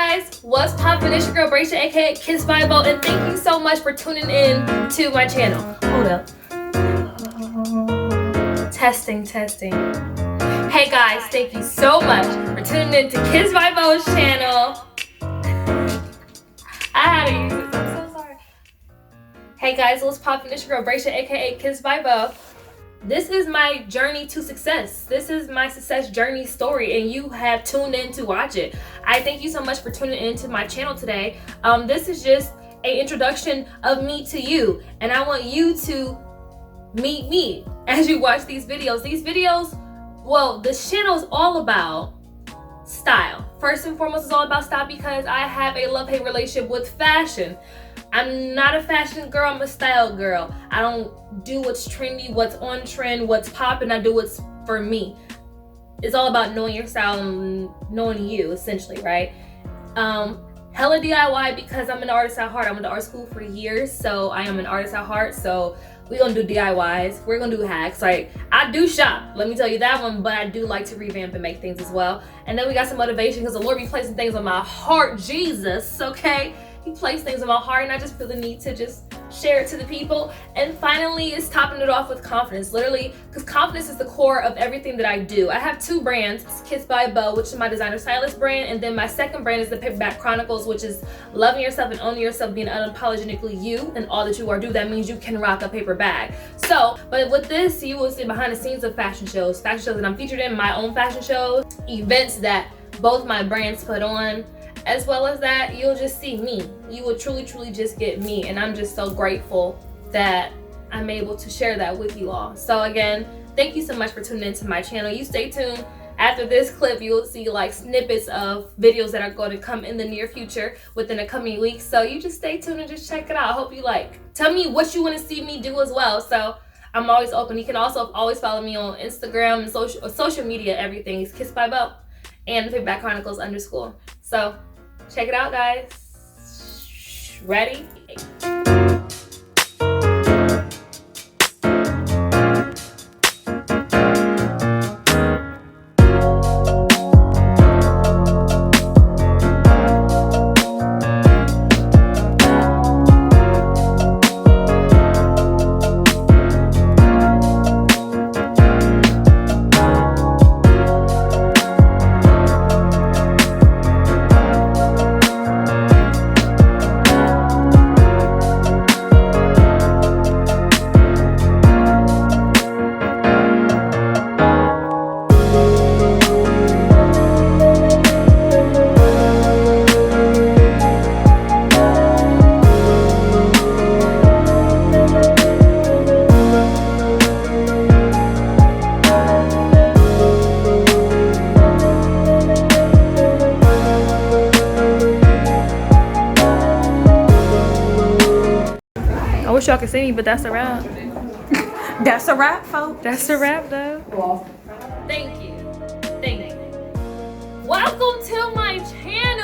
guys, what's poppin'? It's your girl Braisha, aka Kiss Bible, and thank you so much for tuning in to my channel. Hold up. Testing. Hey guys, thank you so much for tuning in to Kiss Bible's channel. I had to use it. I'm so sorry. Hey guys, what's poppin'? It's your girl Braisha, aka Kiss Bible. This is my journey to success. This is my success journey story, and you have tuned in to watch it. I thank you so much for tuning into my channel today. This is just an introduction of me to you, and I want you to meet me as you watch these videos. Well, this channel is all about style. First and foremost, it's all about style because I have a love-hate relationship with fashion. I'm not a fashion girl, I'm a style girl. I don't do what's trendy, what's on trend, what's poppin'. I do what's for me. It's all about knowing your style and knowing you, essentially, right? Hella DIY because I'm an artist at heart. I went to art school for years, so I am an artist at heart. So we're gonna do DIYs, we're gonna do hacks. Like, I do shop, let me tell you that one, but I do like to revamp and make things as well. And then we got some motivation because the Lord be placing things on my heart, Jesus, okay? He placed things in my heart, and I just feel the need to just share it to the people. And finally, it's topping it off with confidence, literally, because confidence is the core of everything that I do. I have two brands. It's Kiss by Bo, which is my designer stylist brand, and then my second brand is the Paperback Chronicles, which is loving yourself and owning yourself, being unapologetically you and all that you are. That means you can rock a paper bag. So, but with this, you will see behind the scenes of fashion shows that I'm featured in, my own fashion shows, events that both my brands put on. As well as that, you'll just see me. You will truly just get me, and I'm just so grateful that I'm able to share that with you all. So again, thank you so much for tuning into my channel. You stay tuned. After this clip, you'll see like snippets of videos that are going to come in the near future within the coming weeks. So you just stay tuned and just check it out. I hope you like. Tell me what you want to see me do as well. So I'm always open. You can also always follow me on Instagram and social media. Everything is Kiss by Bo and Paperback Chronicles _. So check it out, guys. Ready? I wish y'all could see me, but that's a wrap. That's a wrap, folks. That's a wrap, though. Thank you. Welcome to my channel.